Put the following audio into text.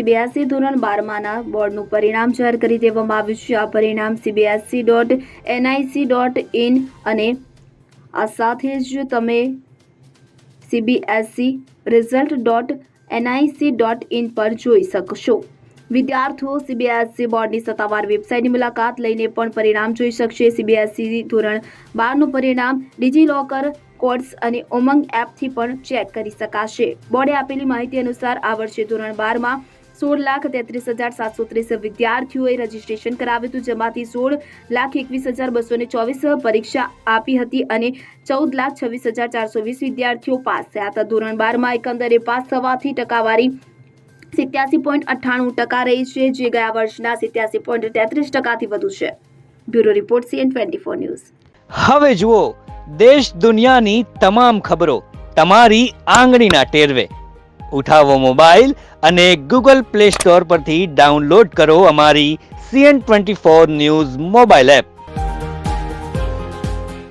CBSE ધોરણ 12ના બોર્ડનું પરિણામ જાહેર કરી દેવામાં આવ્યું છે। આ પરિણામ cbse.nic.in અને આ સાથે જ તમે cbse.result.nic.in પર જોઈ શકશો। વિદ્યાર્થીઓ CBSE બોર્ડની સત્તાવાર વેબસાઇટની મુલાકાત લઈને પણ પરિણામ જોઈ શકશે। CBSE ધોરણ 12નું પરિણામ ડિજીલોકર, કોડ્સ અને ઉમંગ એપથી પણ ચેક કરી શકાશે। બોર્ડે આપેલી માહિતી અનુસાર આ વર્ષે ધોરણ 12માં 16,33,730 વિદ્યાર્થીઓએ રજીસ્ટ્રેશન કરાવ્યું હતું, જેમાંથી 16,21,224 પરીક્ષા આપી હતી અને 14,26,420 વિદ્યાર્થીઓ પાસ થયા હતા। ધોરણ 12માં એકંદરે પાસ થવાથી ટકાવારી 87.98% રહી છે, જે ગયા વર્ષના 87.33%થી વધુ છે। Bureau report CN24 news. હવે જુઓ દેશ દુનિયાની તમામ ખબરો તમારી આંગળીના ટેરવે। ઉઠાવો મોબાઈલ અને ગૂગલ પ્લે સ્ટોર પરથી ડાઉનલોડ કરો અમારી CN24 ન્યૂઝ મોબાઈલ એપ।